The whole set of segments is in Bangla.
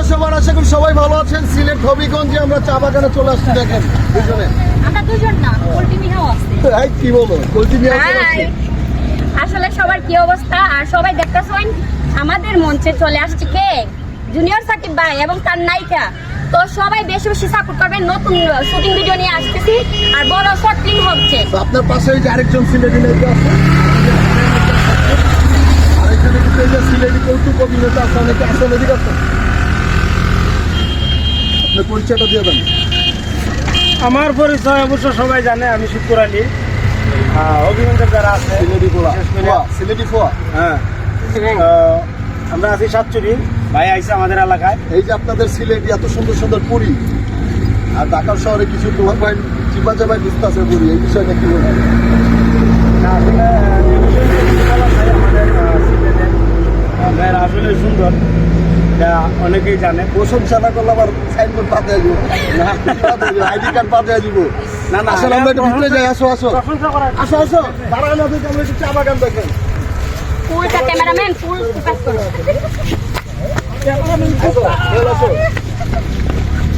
সবার, আশা করি সবাই ভালো আছেন। সিলেট হবিগঞ্জে আমরা চা বাগানে চলে আসছি। দেখেন দুজনে, আমরা দুজন না, পোল্ট্রি মিয়াও আছে। এই কি বলো, কলটি নিয়ে হাই। আসলে সবার কি অবস্থা আর সবাই দেখতেছেন আমাদের মঞ্চে চলে আসছে কে জুনিয়র সাকিব ভাই এবং তার নায়িকা। তো সবাই বেশি বেশি সাপোর্ট করবেন। নতুন শুটিং ভিডিও নিয়ে আসতেছি আর বড় শর্ট ফিল্ম হচ্ছে। আপনার পাশে এই যে আরেকজন সিলেটি নায়িকা আছে, আরেকজনে কিন্তু এই যে সিলেটি কৌতুক অভিনেতা আছে, অনেকে আসলে এদিকে আছে। আপনি পরিচয়টা দিয়ে দেন। আমার পরিচয় অবশ্য সবাই জানে, আমি শুক্র আলী। অভিনন্দন যারা আছে সিলেটি পোলা, বিশেষ করে- ফোয়া, সিলেটি ফোয়া। হ্যাঁ, আমরা আছি সাতচুরি। ভাই আইসে আমাদের এলাকায়। এই যে আপনাদের সিলেটি এত সুন্দর সুন্দর পুরী, আর ঢাকা শহরে কিছু তোমার ভাই চিপা চাপাই বুঝতে আছে পুরী, এই বিষয়টা কি বলবেন? না, আসলে এই বিষয়ে কিছু বলার নাই। আমাদের সিলেটের মেয়েরা আসলে সুন্দর, এটা অনেকেই জানে। প্রশংসা না করলে আবার সাইনবোর্ড পাতে আসবো, আইডি কার্ড পাতে আসবো। না না, আসলে আমরা একটু ভিতরে যাই, আসো আসো প্রশংসা করার আসো আসো, দাঁড়ায় না দেখে আমরা একটু চা বাগান দেখেন। ফুলটা ক্যামেরাম্যান ফুল ফোকাস করো। আসো, চল আসো।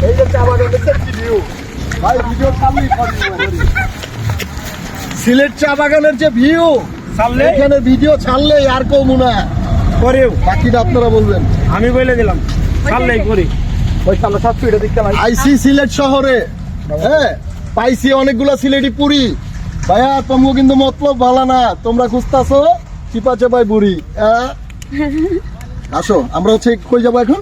এই যে চা বাগান দেখছেন, কি ভিউ ভাই, ভিডিও সামনেই সিলেট চা বাগানের যে ভিউ, সামনে এখানে ভিডিও ছাড়লে আর কমু না, করেও বাকিটা আপনারা বলবেন। আমি বলে দিলাম সামনেই করি। ওই সামনে সাতচুরিটা দেখতে পাই। আইসি সিলেট শহরে, হ্যাঁ পাইছি অনেকগুলা সিলেটি পুরি। ভাইয়া তোমরা কিন্তু মতলব ভালো না, তোমরা খুঁজতাছো চিপা চাপাই বুড়ি। আসো, আমরা হচ্ছে কই যাবো এখন?